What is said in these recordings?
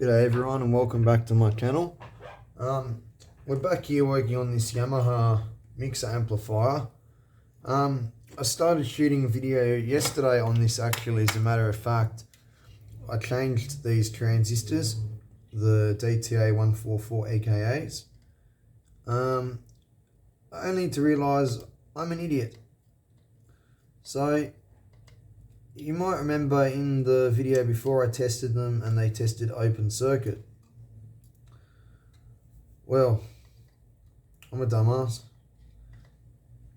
G'day everyone and welcome back to my channel. We're back here working on this Yamaha mixer amplifier. I started shooting a video yesterday on this actually. As a matter of fact, I changed these transistors, the DTA144 EKAs. Only to realise I'm an idiot. So you might remember in the video before I tested them and they tested open circuit. Well, I'm a dumbass.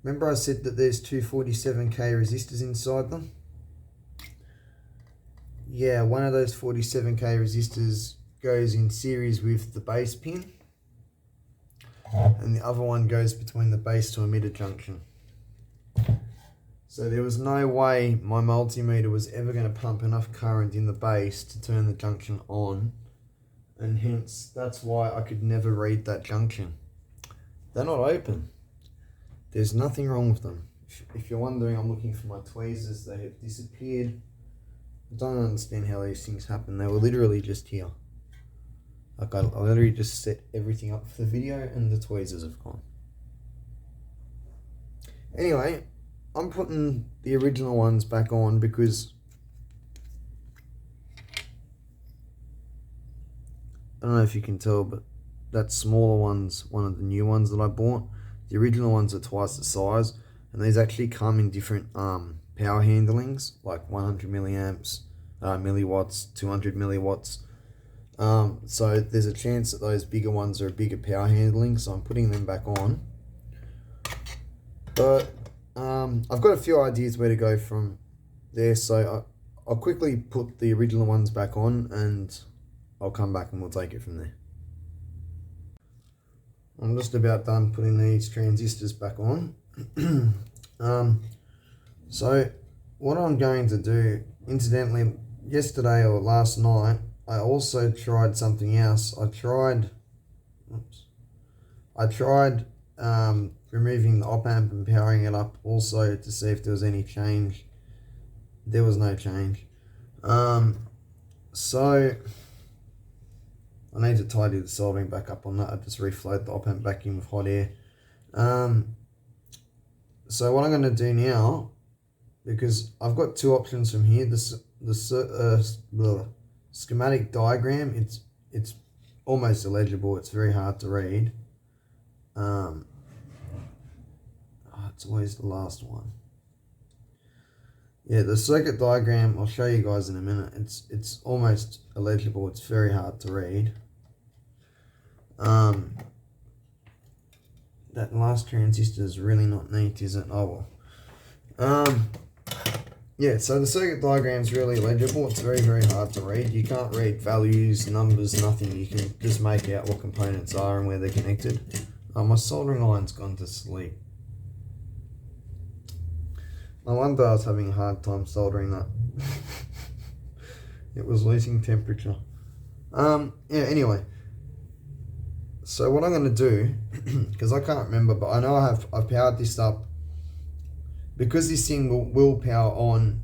Remember I said that there's two 47k resistors inside them? Yeah, one of those 47k resistors goes in series with the base pin and the other one goes between the base to emitter junction. So there was no way my multimeter was ever going to pump enough current in the base to turn the junction on, and hence that's why I could never read that junction. They're not open. There's nothing wrong with them. If you're wondering, I'm looking for my tweezers. They have disappeared. I don't understand how these things happen. They were literally just here. Like I literally just set everything up for the video and the tweezers have gone. Anyway, I'm putting the original ones back on because I don't know if you can tell, but that smaller one's one of the new ones that I bought. The original ones are twice the size, and these actually come in different power handlings, like 100 milliamps, milliwatts, 200 milliwatts. So there's a chance that those bigger ones are a bigger power handling, so I'm putting them back on. But I've got a few ideas where to go from there, so I'll quickly put the original ones back on and I'll come back and we'll take it from there. I'm just about done putting these transistors back on. So what I'm going to do, incidentally, yesterday or last night, I also tried something else. I tried removing the op amp and powering it up also to see if there was any change. There was no change. So I need to tidy the soldering back up on that. I just reflowed the op amp back in with hot air. So what I'm going to do now, because I've got two options from here, the schematic diagram, it's almost illegible. It's very hard to read. It's always the last one. Yeah, the circuit diagram, I'll show you guys in a minute. It's almost illegible. It's very hard to read. That last transistor is really not neat, is it? Oh well. Yeah, so the circuit diagram is really illegible. It's very, very hard to read. You can't read values, numbers, nothing. You can just make out what components are and where they're connected. My soldering iron's gone to sleep. No wonder I was having a hard time soldering that. It was losing temperature. Yeah, anyway. So what I'm going to do, because I can't remember, but I know I've powered this up. Because this thing will power on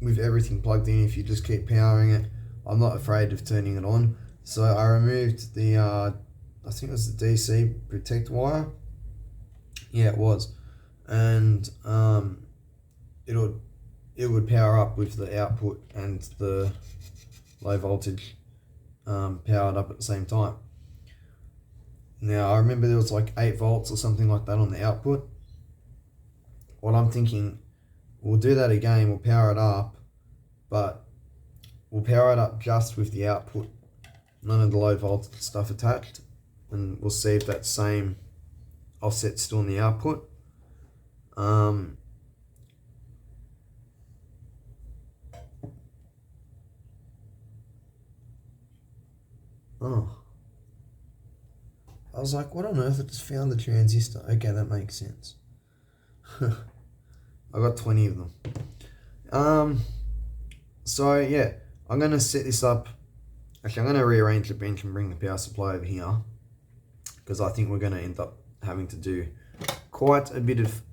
with everything plugged in if you just keep powering it, I'm not afraid of turning it on. So I removed the, I think it was the DC protect wire. Yeah, it was. And it would power up with the output and the low voltage powered up at the same time. Now I remember there was like 8 volts or something like that on the output. What I'm thinking, we'll do that again, we'll power it up, but we'll power it up just with the output, none of the low voltage stuff attached, and we'll see if that same offset's still in the output. Oh, I was like, what on earth? I just found the transistor. Okay, that makes sense. I got 20 of them. So yeah, I'm going to set this up. Actually, I'm going to rearrange the bench and bring the power supply over here, because I think we're going to end up having to do quite a bit of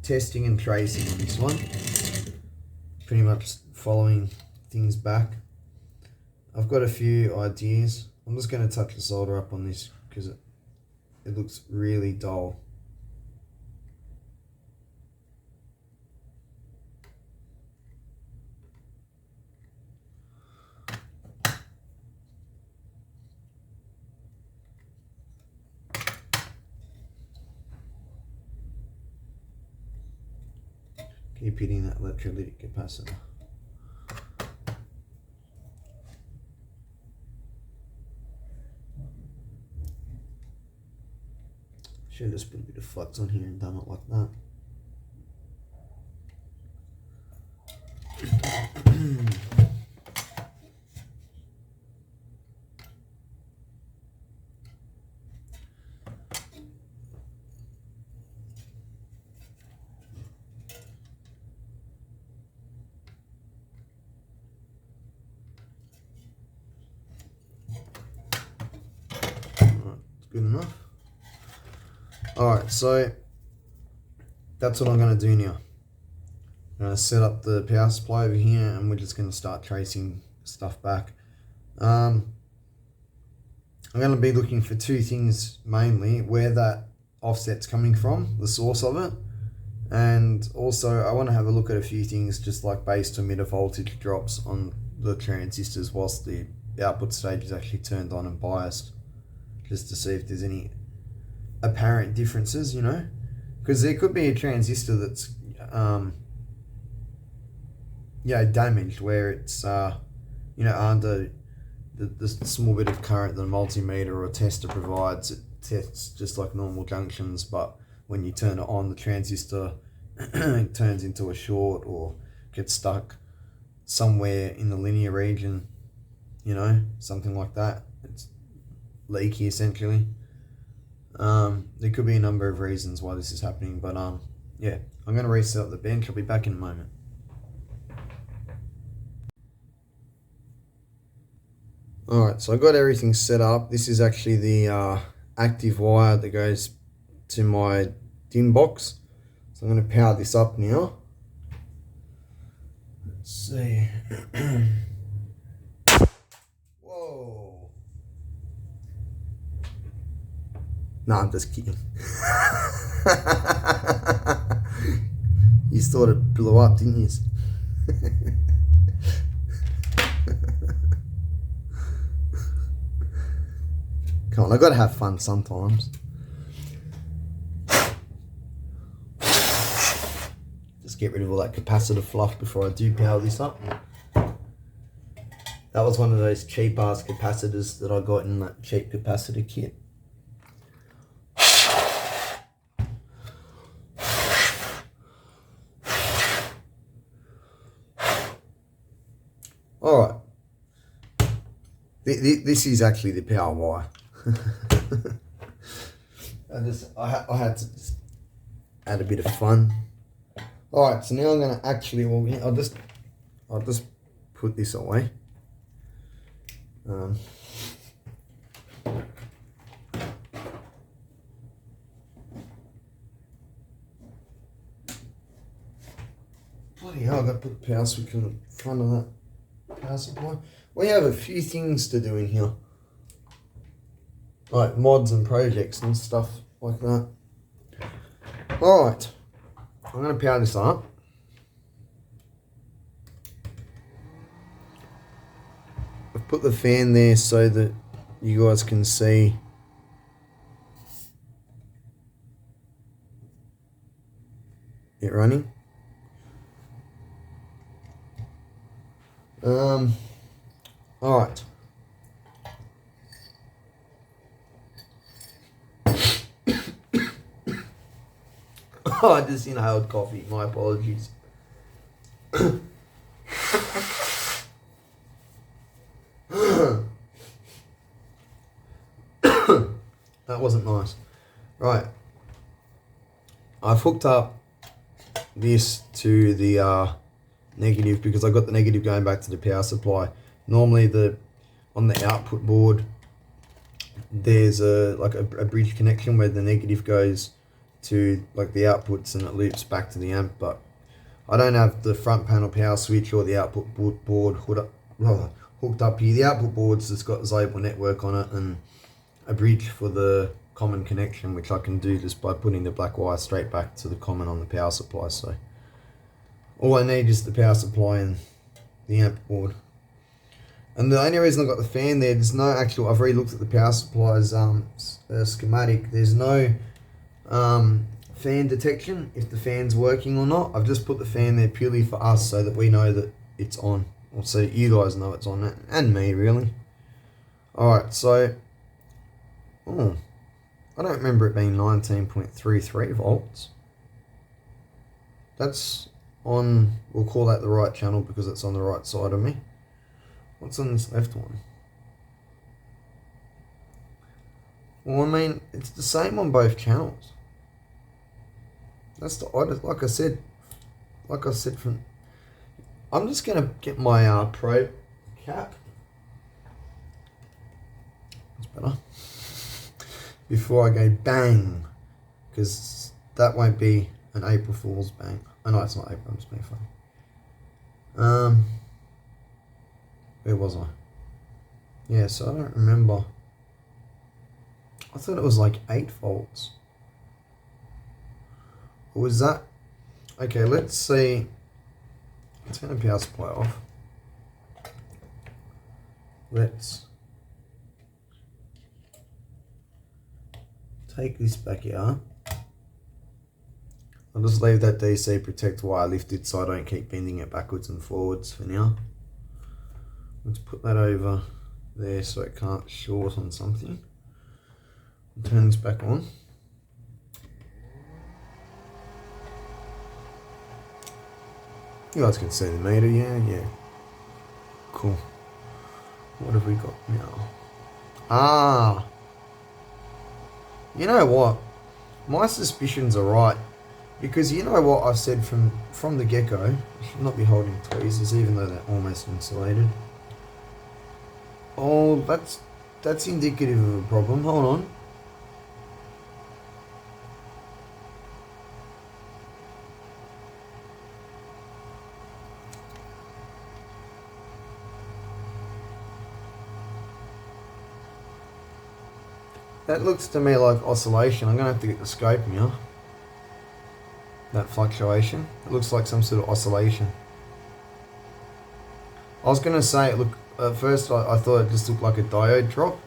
testing and tracing on this one. Pretty much following things back. I've got a few ideas. I'm just going to touch the solder up on this because it looks really dull. Keep hitting that electrolytic capacitor. Should have just put a bit of flux on here and done it like that. Good enough. Alright, so that's what I'm going to do now. I'm going to set up the power supply over here and we're just going to start tracing stuff back. I'm going to be looking for two things mainly: where that offset's coming from, the source of it, and also I want to have a look at a few things just like base to emitter voltage drops on the transistors whilst the output stage is actually turned on and biased, just to see if there's any apparent differences, you know, because there could be a transistor that's damaged where it's under the small bit of current that a multimeter or a tester provides. It tests just like normal junctions, but when you turn it on, the transistor turns into a short or gets stuck somewhere in the linear region, you know, something like that. It's leaky essentially. There could be a number of reasons why this is happening, but yeah, I'm going to reset up the bench. I'll be back in a moment. Alright, so I got everything set up. This is actually the active wire that goes to my DIN box. So I'm going to power this up now. Let's see. Whoa. No, I'm just kidding. You thought it blew up, didn't you? Come on, I gotta have fun sometimes. Just get rid of all that capacitor fluff before I do power this up. That was one of those cheap ass capacitors that I got in that cheap capacitor kit. Alright. This is actually the power wire. I had to just add a bit of fun. Alright, so now I'm gonna actually, I'll just put this away. Bloody hell, I gotta put the power switch in the front of that power supply. We have a few things to do in here, like mods and projects and stuff like that. Alright, I'm going to power this up. I've put the fan there so that you guys can see it running. Alright. Oh, I just inhaled coffee. My apologies. That wasn't nice. Right. I've hooked up this to the negative because I got the negative going back to the power supply. Normally on the output board there's a bridge connection where the negative goes to like the outputs and it loops back to the amp, but I don't have the front panel power switch or the output board hooked up here. The output board's just got Zabel network on it and a bridge for the common connection, which I can do just by putting the black wire straight back to the common on the power supply. So all I need is the power supply and the amp board. And the only reason I got the fan there, there's no actual, I've already looked at the power supply's schematic, there's no fan detection if the fan's working or not. I've just put the fan there purely for us so that we know that it's on, or so you guys know it's on, and me really. Alright, so I don't remember it being 19.33 volts. That's on, we'll call that the right channel because it's on the right side of me. What's on this left one? Well, I mean, it's the same on both channels. That's the oddest, like I said from, I'm just gonna get my probe cap. That's better. Before I go bang, because that won't be an April Fool's bang. Oh no, it's not April, I'm just being funny. Where was I? Yeah, so I don't remember. I thought it was like 8 volts. Or was that? Okay, let's see. Let's turn the power supply off. Let's take this back out. I'll just leave that DC protect wire lifted so I don't keep bending it backwards and forwards for now. Let's put that over there so it can't short on something. I'll turn this back on. You guys can see the meter, yeah. Cool. What have we got now? You know what? My suspicions are right. Because you know what I've said from the get-go, I should not be holding tweezers even though they're almost insulated. Oh, that's indicative of a problem. Hold on. That looks to me like oscillation. I'm going to have to get the scope now. That fluctuation. It looks like some sort of oscillation. I was going to say, look, at first I thought it just looked like a diode drop.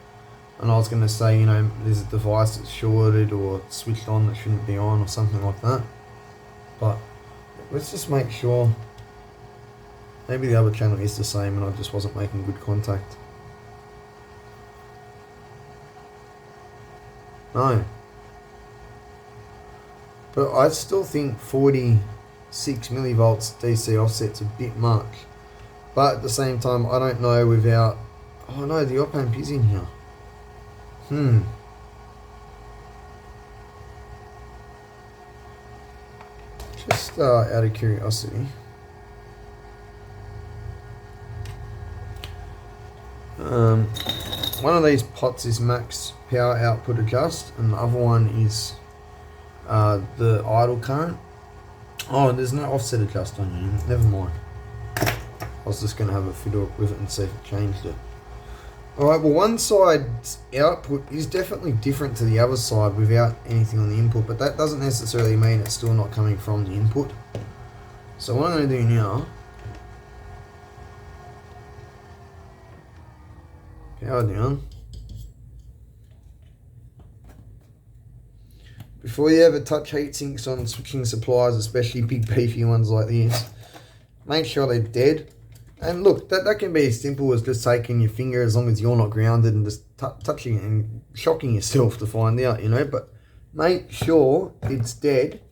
And I was going to say, you know, there's a device that's shorted or switched on that shouldn't be on or something like that. But let's just make sure. Maybe the other channel is the same and I just wasn't making good contact. No. But I still think 46 millivolts DC offset's a bit much. But at the same time, I don't know without... Oh no, the op amp is in here. Just out of curiosity. One of these pots is max power output adjust and the other one is the idle current. Oh, there's no offset adjust on here. Never mind. I was just going to have a fiddle with it and see if it changed it. Alright, well one side's output is definitely different to the other side without anything on the input, but that doesn't necessarily mean it's still not coming from the input. So what I'm going to do now, power down. Before you ever touch heat sinks on switching supplies, especially big beefy ones like this, make sure they're dead. And look, that can be as simple as just taking your finger, as long as you're not grounded, and just touching it and shocking yourself to find out, you know. But make sure it's dead,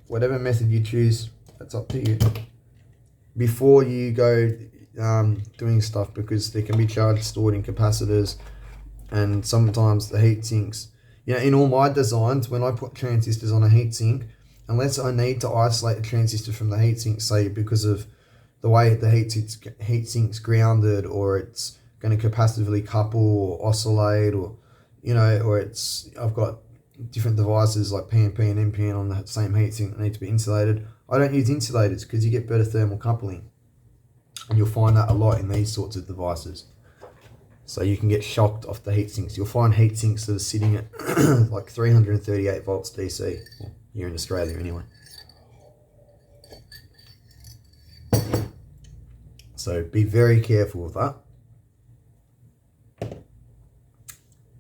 whatever method you choose, that's up to you, before you go doing stuff, because there can be charge stored in capacitors, and sometimes the heat sinks. You know, in all my designs, when I put transistors on a heatsink, unless I need to isolate the transistor from the heatsink, say because of the way the heatsink's grounded, or it's going to capacitively couple or oscillate, or, you know, or it's, I've got different devices like PNP and NPN on the same heatsink that need to be insulated. I don't use insulators because you get better thermal coupling. And you'll find that a lot in these sorts of devices. So you can get shocked off the heat sinks. You'll find heat sinks that are sitting at like 338 volts DC, here in Australia anyway. So be very careful with that.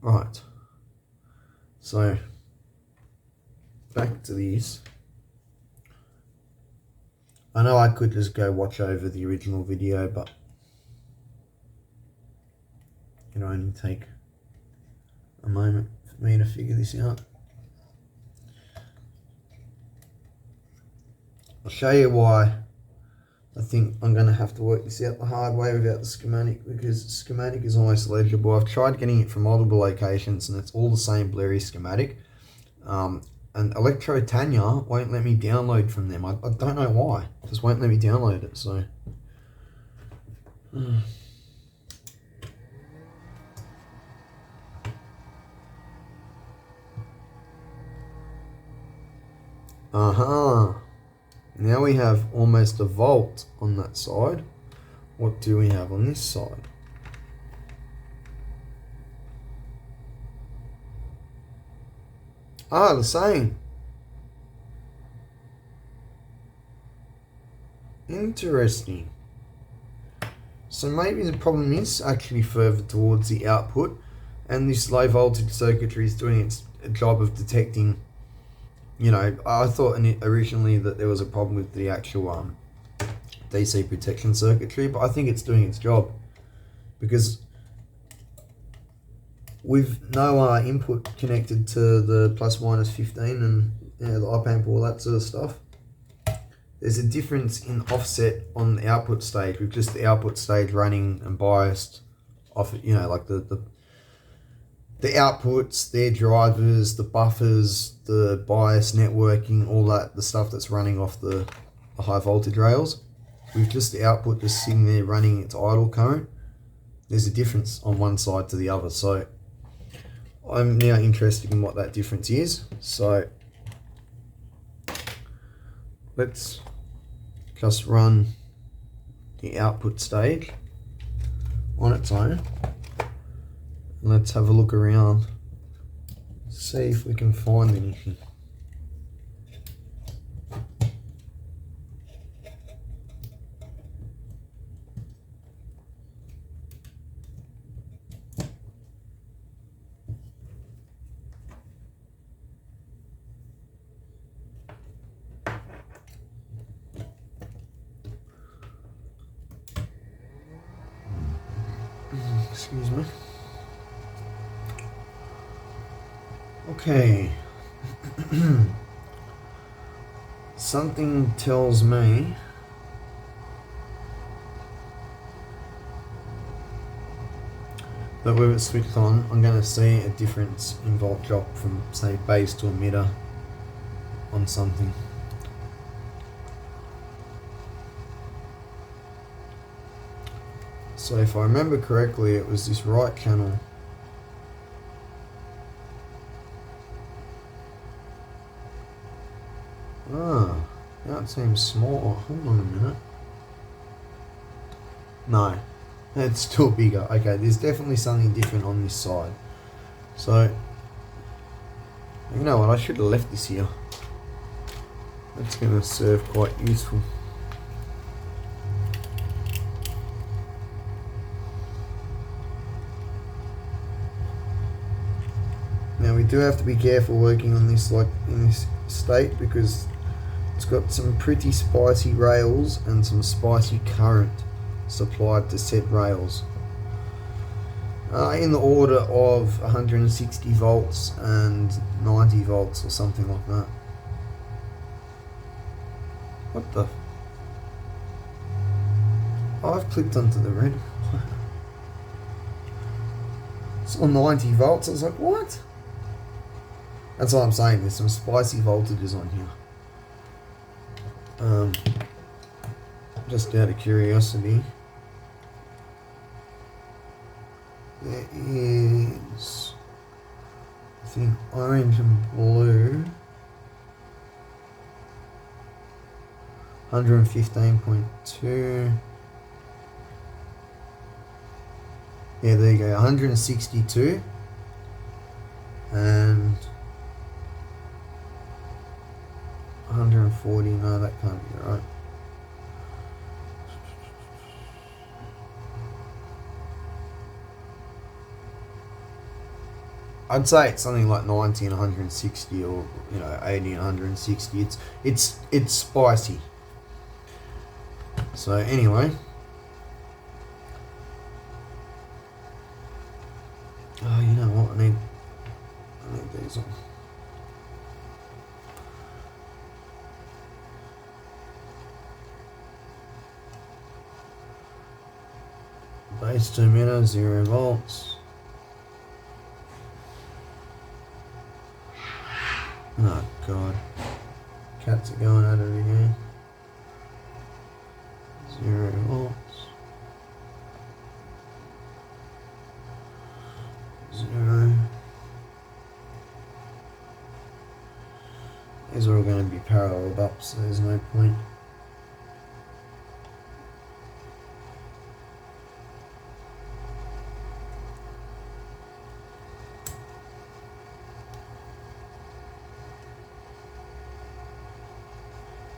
Right. So back to this. I know I could just go watch over the original video, but it'll only take a moment for me to figure this out. I'll show you why I think I'm going to have to work this out the hard way without the schematic, because the schematic is almost legible. I've tried getting it from multiple locations and it's all the same blurry schematic. And Electro Tanya won't let me download from them. I don't know why. It just won't let me download it. So now we have almost a volt on that side. What do we have on this side? Ah, the same. Interesting. So maybe the problem is actually further towards the output, and this low voltage circuitry is doing its job of detecting. You know, I thought originally that there was a problem with the actual DC protection circuitry, but I think it's doing its job, because with no input connected to the ±15 and the op amp, all that sort of stuff, there's a difference in offset on the output stage, with just the output stage running and biased off, you know, like the outputs, their drivers, the buffers, the bias networking, all that, the stuff that's running off the high voltage rails, with just the output just sitting there running its idle current. There's a difference on one side to the other. So I'm now interested in what that difference is. So let's just run the output stage on its own. Let's have a look around, see if we can find anything. Excuse me. Okay. Something tells me that with it switched on, I'm going to see a difference in volt drop from, say, base to emitter on something. So if I remember correctly, it was this right channel. Ah, now it seems small. Hold on a minute. No, it's still bigger. Okay, there's definitely something different on this side. So, you know what, I should have left this here. That's going to serve quite useful. Now we do have to be careful working on this like in this state, because it's got some pretty spicy rails and some spicy current supplied to said rails. In the order of 160 volts and 90 volts or something like that. What the? Oh, I've clicked onto the red. It's on 90 volts. I was like, what? That's what I'm saying. There's some spicy voltages on here. Just out of curiosity, there is, I think, orange and blue, 115.2, Yeah, there you go, 162 and 140. No, that can't be right. I'd say it's something like 90 and 160, or 80 and 160. It's spicy. So anyway, oh, you know what? I need these on. Base 2 meter, 0 volts. Oh god, cats are going at it again. 0 volts. 0. These are all going to be paralleled up, so there's no point.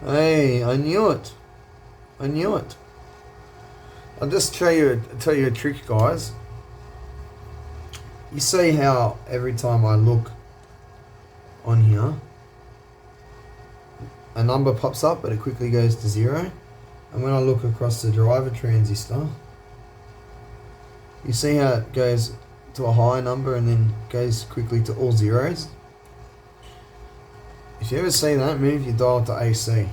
Hey, I knew it. I'll just tell you a trick, guys. You see how every time I look on here, a number pops up, but it quickly goes to 0. And when I look across the driver transistor, you see how it goes to a high number and then goes quickly to all zeros. If you ever see that, move your dial to AC.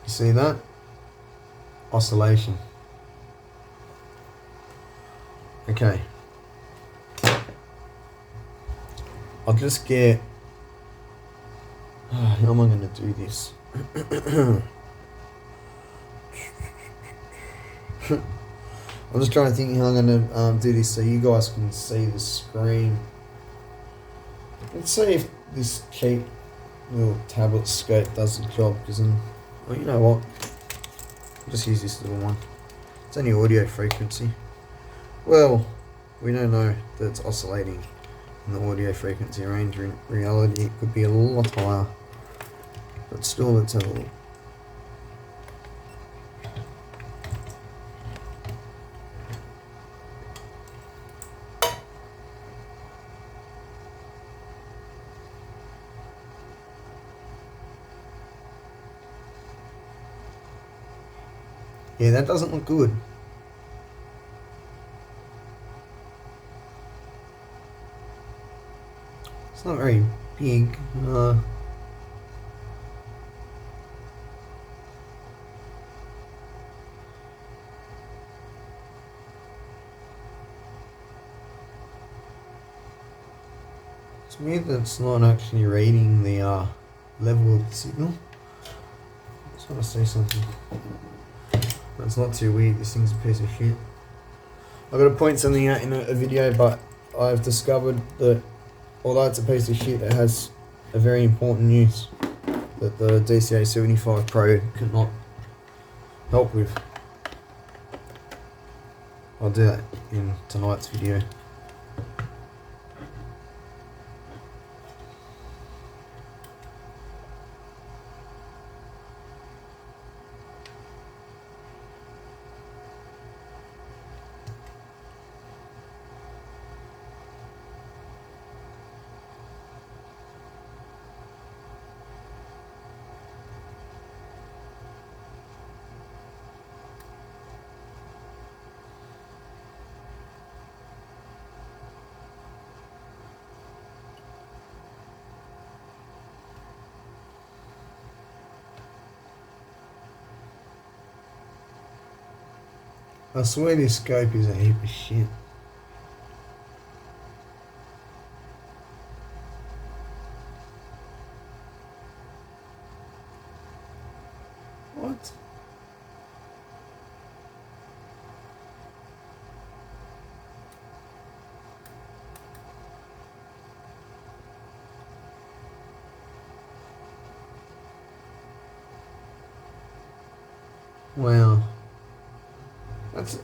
You see that? Oscillation. Okay. I'll just get... how am I going to do this? I'm just trying to think how I'm going to do this so you guys can see the screen. Let's see if this cheap little tablet scope does the job, because well, you know what? I'll just use this little one. It's only audio frequency. Well, we don't know that it's oscillating in the audio frequency range. In reality, it could be a lot higher. But still, let's have a look. Yeah, that doesn't look good. It's not very big. It's weird that it's not actually reading the level of the signal. I just want to say something. But it's not too weird. This thing's a piece of shit. I've got to point something out in a video, but I've discovered that although it's a piece of shit, it has a very important use that the DCA 75 Pro cannot help with. I'll do that in tonight's video. I swear this scope is a heap of shit. What? Wow.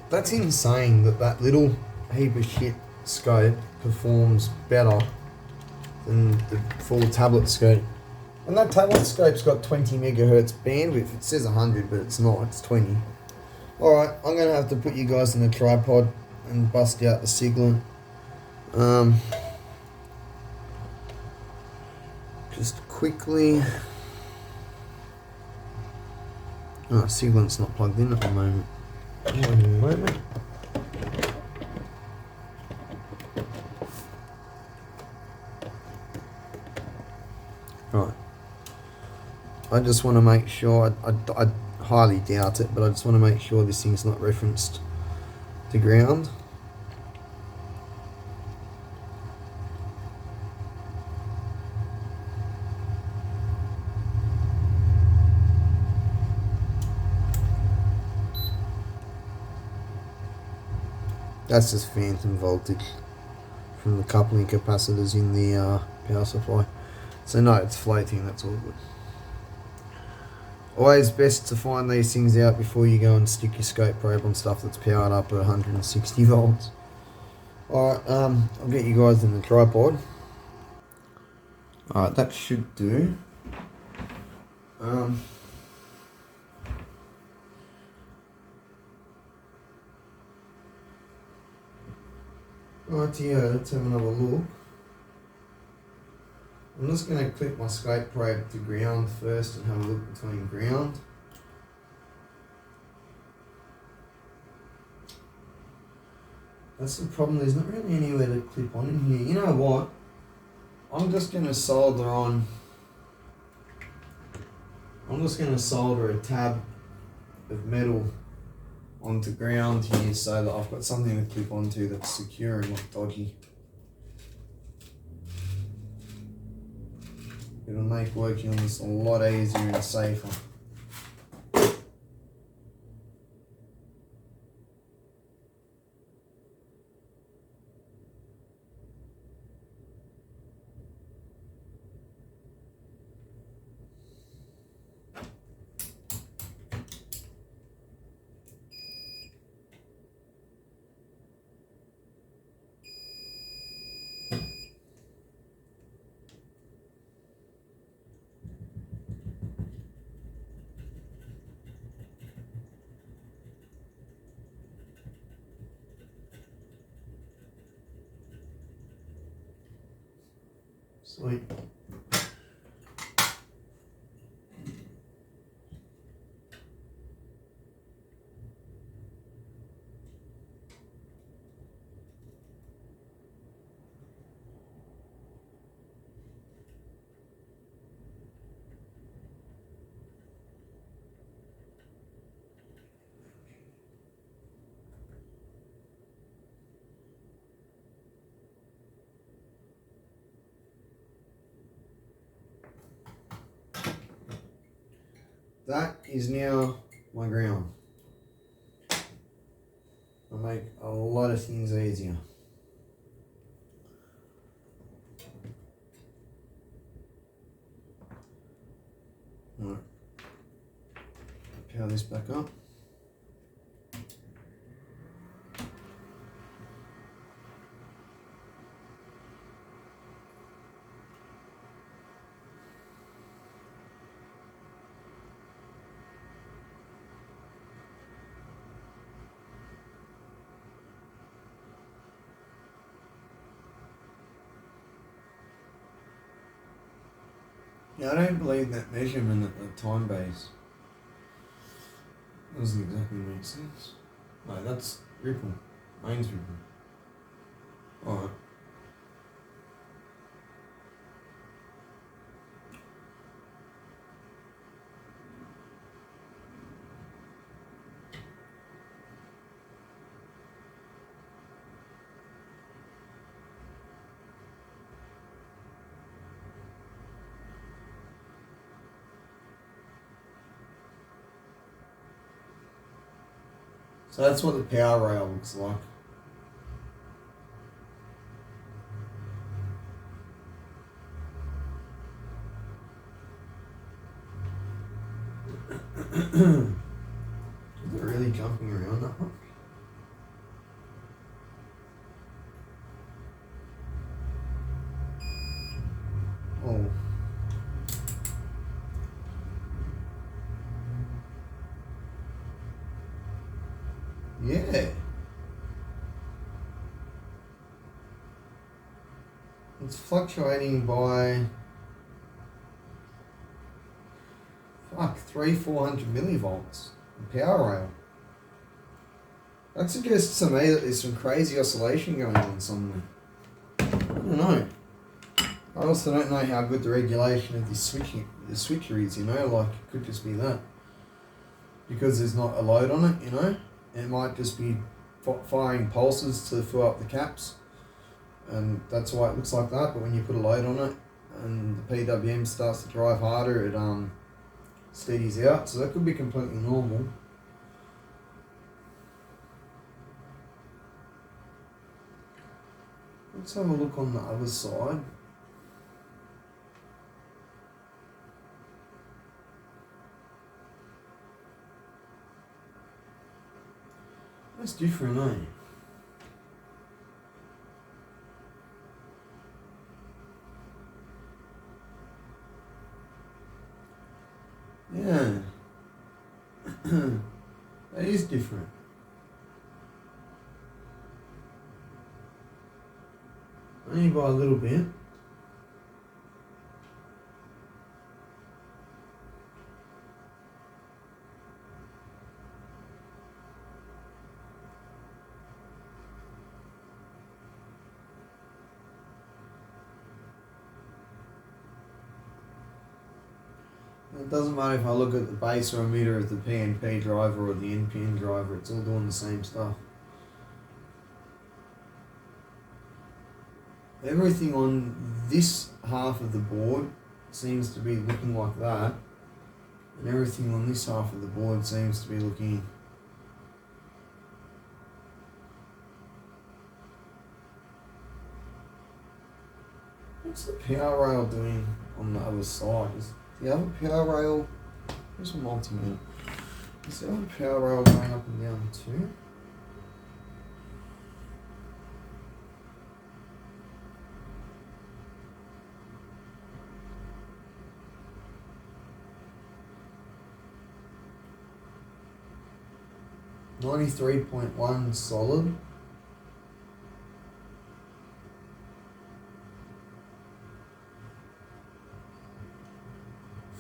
That's insane that little heap of shit scope performs better than the full tablet scope. And that tablet scope's got 20 megahertz bandwidth. It says 100, but it's not. It's 20. Alright, I'm going to have to put you guys in a tripod and bust out the Siglent. Just quickly... Oh, Siglent's not plugged in at the moment. Wait a moment. Right. I just want to make sure, I highly doubt it, but I just want to make sure this thing's not referenced to ground. That's just phantom voltage from the coupling capacitors in the power supply. So no, it's floating, that's all good. Always best to find these things out before you go and stick your scope probe on stuff that's powered up at 160 volts. Alright, I'll get you guys in the tripod. Alright, that should do. Rightio, let's have another look. I'm just going to clip my scope probe to ground first and have a look between ground. That's the problem, there's not really anywhere to clip on in here. You know what? I'm just going to solder a tab of metal onto ground here so that I've got something to clip onto that's secure and not dodgy. It'll make working on this a lot easier and safer. Sweet. That is now my ground. I'll make a lot of things easier. Alright. Power this back up. Yeah, I don't believe that measurement at the time base. Doesn't exactly make sense. No, that's ripple. Mains ripple. Alright. So that's what the power rail looks like. Is it really jumping around that much? It's fluctuating by 400 millivolts in power rail. That suggests to me that there's some crazy oscillation going on somewhere. I don't know. I also don't know how good the regulation of the switcher is, you know, like it could just be that. Because there's not a load on it, you know. It might just be firing pulses to fill up the caps. And that's why it looks like that, but when you put a load on it and the PWM starts to drive harder, it steadies out, so that could be completely normal. Let's have a look on the other side. That's different, eh? Yeah. That is different. Only by a little bit. It doesn't matter if I look at the base or emitter of the PNP driver or the NPN driver, it's all doing the same stuff. Everything on this half of the board seems to be looking like that, and everything on this half of the board seems to be looking what's the power rail doing on the other side? Is the other power rail, where's the multimeter? Is the other power rail going up and down too? .1 solid.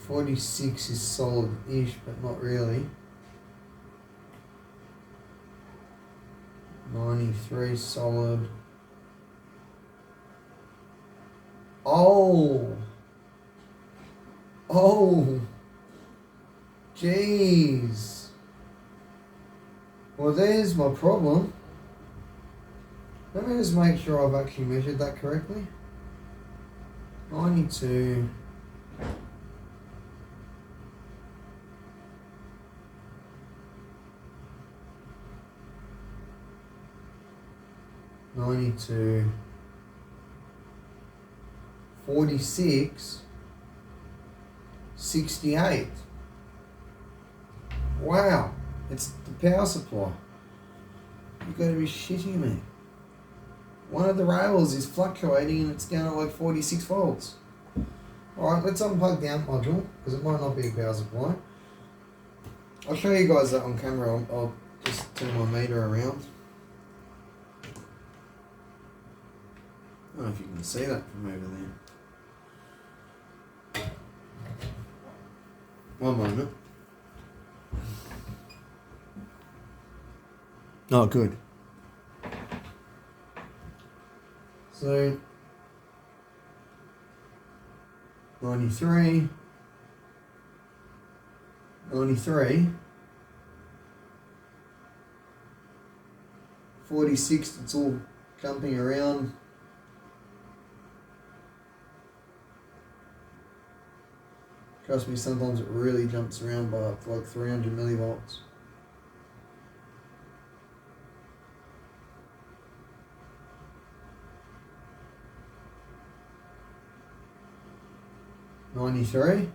.46 is solid-ish, but not really. 93 solid. Oh! Jeez! Well, there's my problem. Let me just make sure I've actually measured that correctly. 92. .92. 46. 68. Wow. It's the power supply. You've got to be shitting me. One of the rails is fluctuating and it's down at like 46 volts. Alright, let's unplug the amp module because it might not be a power supply. I'll show you guys that on camera. I'll just turn my meter around. I don't know if you can see that from over there. One moment. Oh, good. So, 93, 46, it's all jumping around. Trust me, sometimes it really jumps around by up to like 300 millivolts. .93.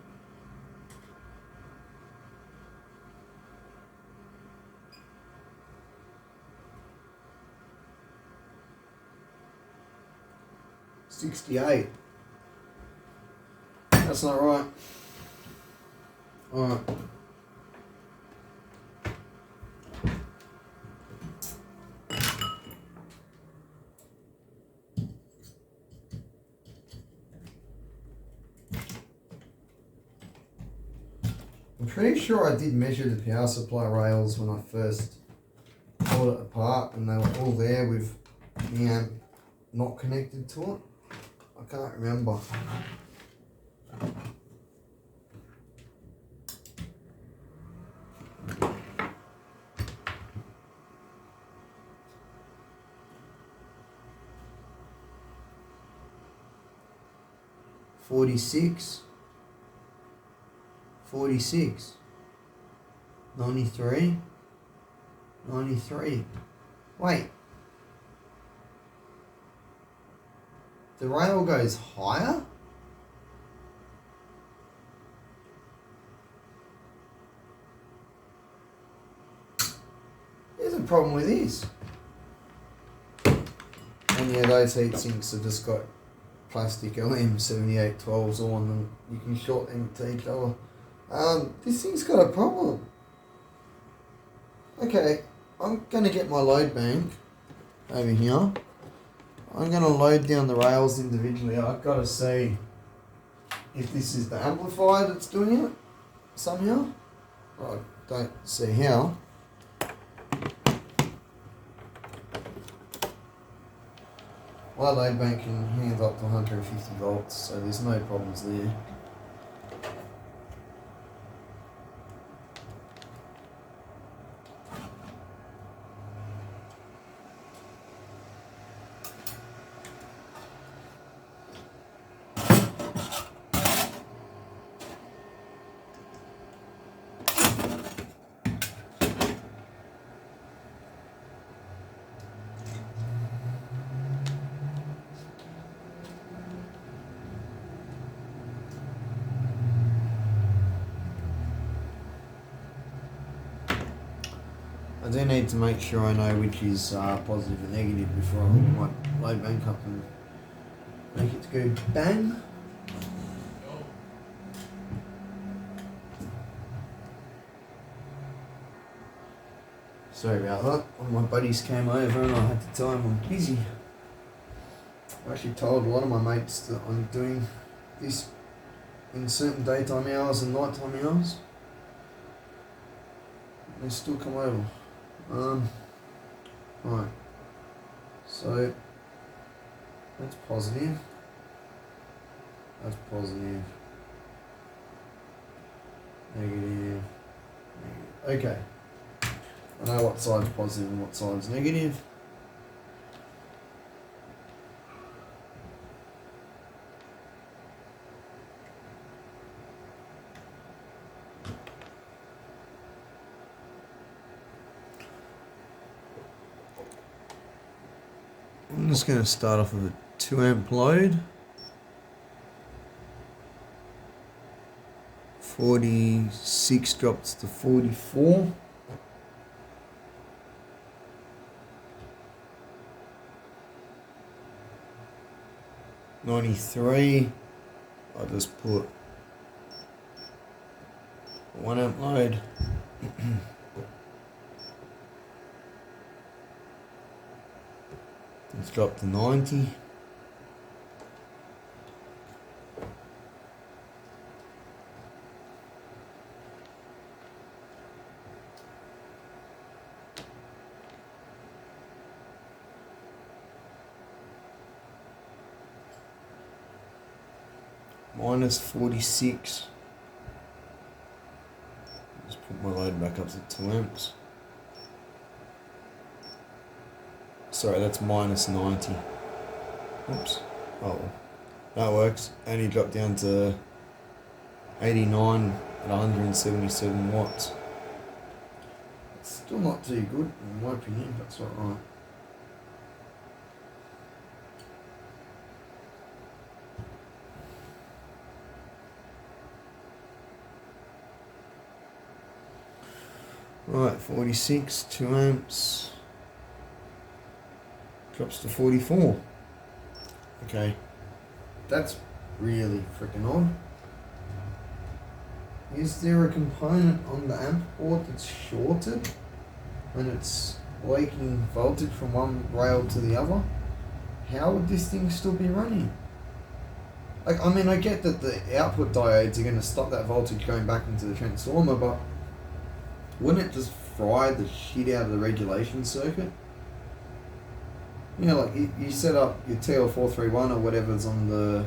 .68. That's not right. Alright. pretty sure I did measure the power supply rails when I first pulled it apart, and they were all there with the amp not connected to it. I can't remember. $46, $46, $93, $93. Wait. The rail goes higher? There's a problem with this. And yeah, those heat sinks have just got plastic LM7812s on them. You can short them to each other. This thing's got a problem. Okay, I'm going to get my load bank over here. I'm going to load down the rails individually. I've got to see if this is the amplifier that's doing it somehow. I don't see how. My load bank can handle up to 150 volts, so there's no problems there. I do need to make sure I know which is positive and negative before I hook my load bank up and make it go bang. Sorry about that. One of my buddies came over and I had to tell him I'm busy. I actually told a lot of my mates that I'm doing this in certain daytime hours and nighttime hours. They still come over. Right. So that's positive. That's positive. Negative. Negative. Okay. I know what side's positive and what side's negative. I'm just going to start off with a 2 amp load. 46 drops to 44. $93. I'll just put 1 amp load. Let's drop to 90. Minus 46. Just put my load back up to 2 amps. Sorry, that's minus 90. Oops. Oh, well. That works. Only dropped down to 89 at 177 watts. It's still not too good, in my opinion, but it's alright. Right, 46, 2 amps. Drops to 44. Okay, that's really freaking odd. Is there a component on the amp board that's shorted and it's leaking voltage from one rail to the other? How would this thing still be running? Like, I mean, I get that the output diodes are going to stop that voltage going back into the transformer, but wouldn't it just fry the shit out of the regulation circuit? You know, like you set up your TL431 or whatever's on the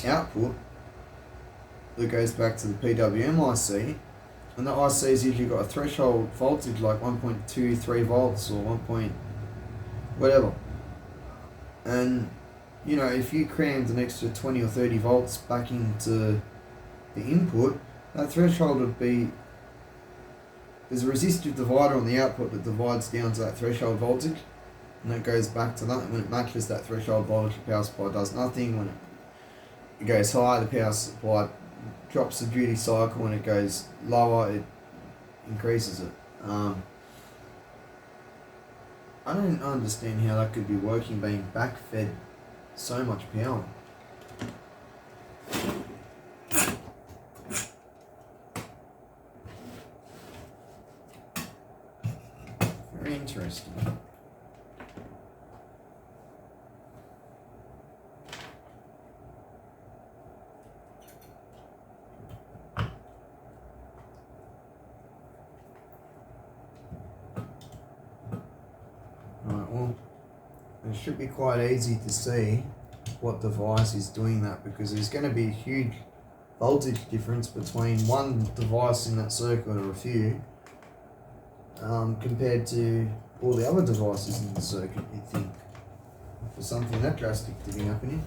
output that goes back to the PWM IC, and the IC's usually got a threshold voltage like 1.23 volts or 1 point whatever. And, you know, if you crammed an extra 20 or 30 volts back into the input, that threshold would be, there's a resistive divider on the output that divides down to that threshold voltage, and it goes back to that. And when it matches that threshold voltage, the power supply does nothing. When it goes higher, the power supply drops the duty cycle. When it goes lower, it increases it. I don't understand how that could be working, being backfed so much power. Very interesting. Right, well, it should be quite easy to see what device is doing that, because there's going to be a huge voltage difference between one device in that circuit or a few compared to all the other devices in the circuit, you'd think, for something that drastic to be happening.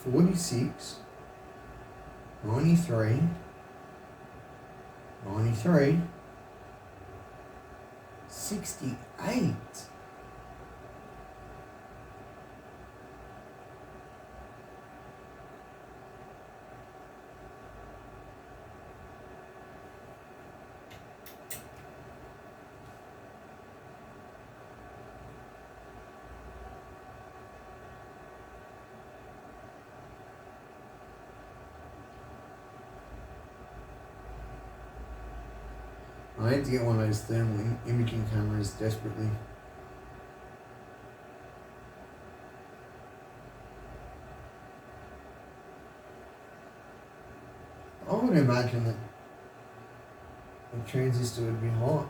$46, $93, $93, $68. I need to get one of those thermal imaging cameras desperately. I would imagine that the transistor would be hot.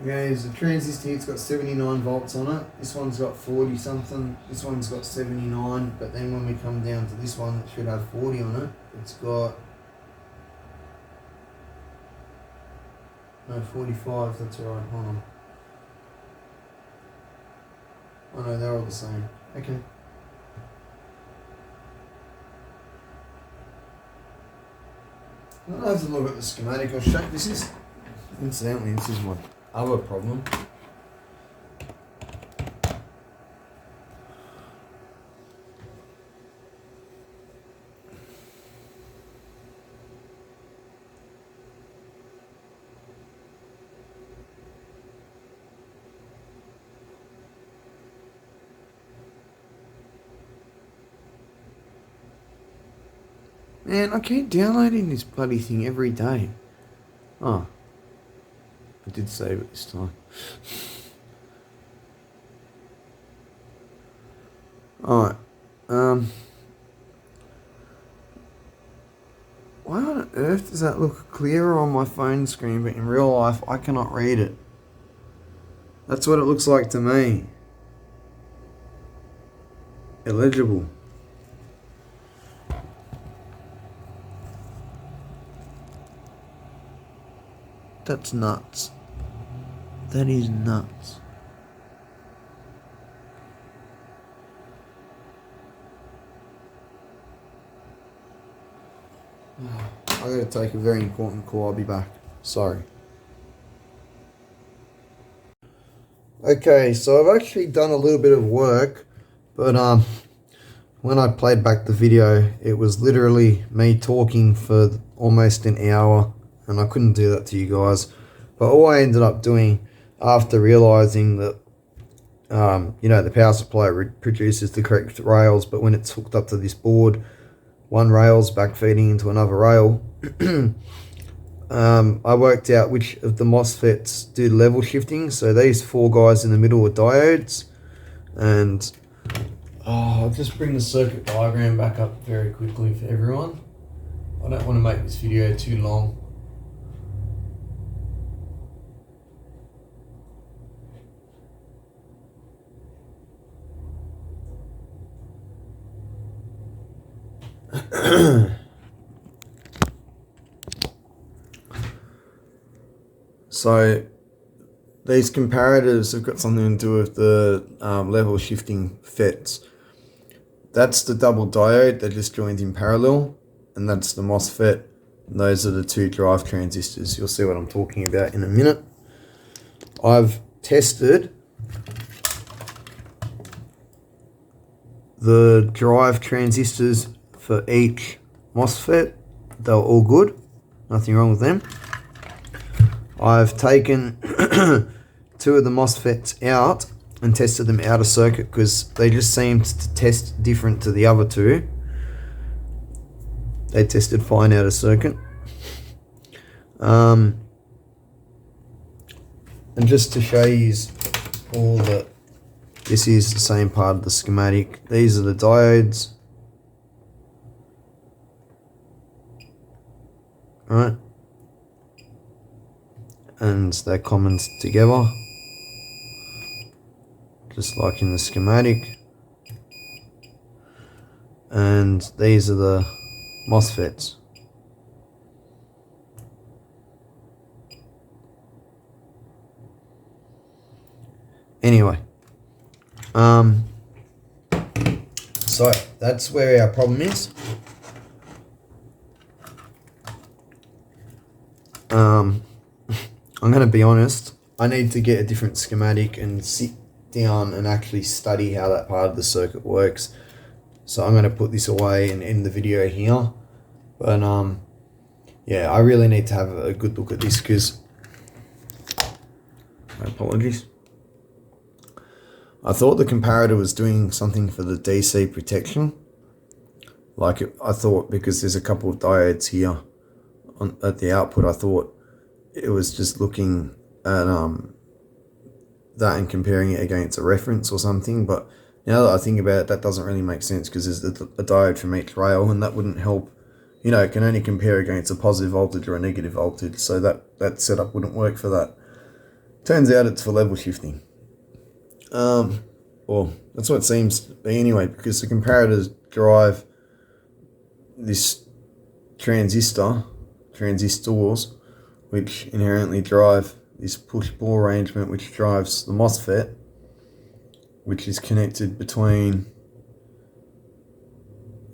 Okay, there's a transistor here, it's got 79 volts on it. This one's got 40 something, this one's got 79, but then when we come down to this one, it should have 40 on it. It's got, no, 45, that's right, hold on. Oh no, they're all the same. Okay. I'll have to look at the schematic. I'll show this is, incidentally, this is my other problem. Man, I keep downloading this bloody thing every day. Oh. I did save it this time. Alright. Why on earth does that look clearer on my phone screen, but in real life I cannot read it? That's what it looks like to me. Illegible. That's nuts. That is nuts. I gotta take a very important call. I'll be back. Sorry. Okay, so I've actually done a little bit of work, but when I played back the video, it was literally me talking for almost an hour, and I couldn't do that to you guys. But all I ended up doing after realizing that the power supply produces the correct rails, but when it's hooked up to this board, one rail's backfeeding into another rail. I worked out which of the MOSFETs do level shifting. So these four guys in the middle are diodes, and I'll just bring the circuit diagram back up very quickly for everyone. I don't want to make this video too long. So these comparators have got something to do with the level shifting FETs. That's the double diode that just joined in parallel, and that's the MOSFET. And those are the two drive transistors. You'll see what I'm talking about in a minute. I've tested the drive transistors for each MOSFET. They're all good. Nothing wrong with them. I've taken two of the MOSFETs out and tested them out of circuit because they just seemed to test different to the other two. They tested fine out of circuit. And just to show you all that this is the same part of the schematic. These are the diodes. Right? And they're common together, just like in the schematic. And these are the MOSFETs. Anyway, so that's where our problem is. I'm going to be honest, I need to get a different schematic and sit down and actually study how that part of the circuit works. So I'm going to put this away and end the video here. But yeah, I really need to have a good look at this because, my apologies. I thought the comparator was doing something for the DC protection. I thought because there's a couple of diodes here at the output, I thought it was just looking at that and comparing it against a reference or something. But now that I think about it, that doesn't really make sense because there's a diode from each rail, and that wouldn't help. It can only compare against a positive voltage or a negative voltage, so that setup wouldn't work for that. Turns out it's for level shifting. Well, that's what it seems to be anyway, because the comparators drive this transistors, which inherently drive this push-pull arrangement, which drives the MOSFET, which is connected between,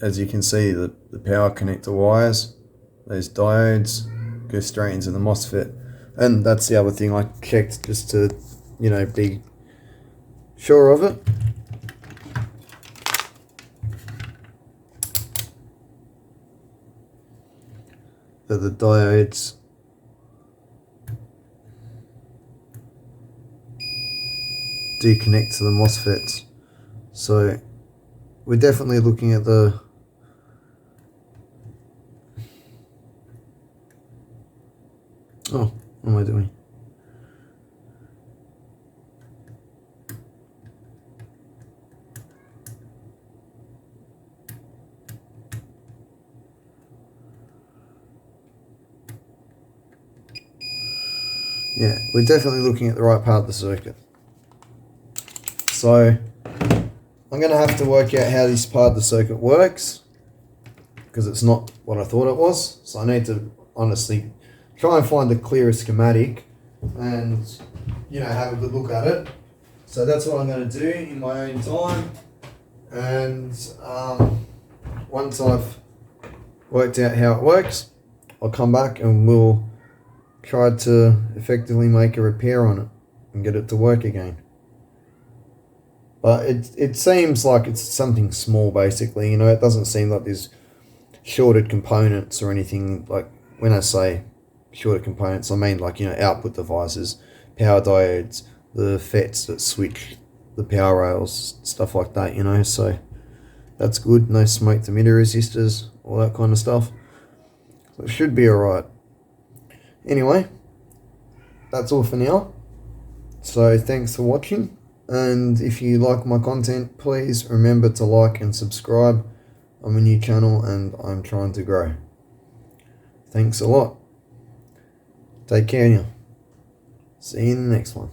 as you can see, the power connector wires, those diodes go straight into the MOSFET. And that's the other thing I checked just to, you know, be sure of it. That the diodes do connect to the MOSFETs. So we're definitely looking at the what am I doing? Yeah, we're definitely looking at the right part of the circuit. So I'm going to have to work out how this part of the circuit works, because it's not what I thought it was. So I need to honestly try and find the clearest schematic and, you know, have a good look at it. So that's what I'm going to do in my own time. And once I've worked out how it works, I'll come back and we'll try to effectively make a repair on it and get it to work again. But it seems like it's something small, basically. You know, it doesn't seem like there's shorted components or anything. Like, when I say shorted components, I mean, like, you know, output devices, power diodes, the FETs that switch the power rails, stuff like that, you know. So that's good. No smoke emitter resistors, all that kind of stuff. So it should be alright. Anyway, that's all for now. So thanks for watching. And if you like my content, please remember to like and subscribe. I'm a new channel and I'm trying to grow. Thanks a lot. Take care now. See you in the next one.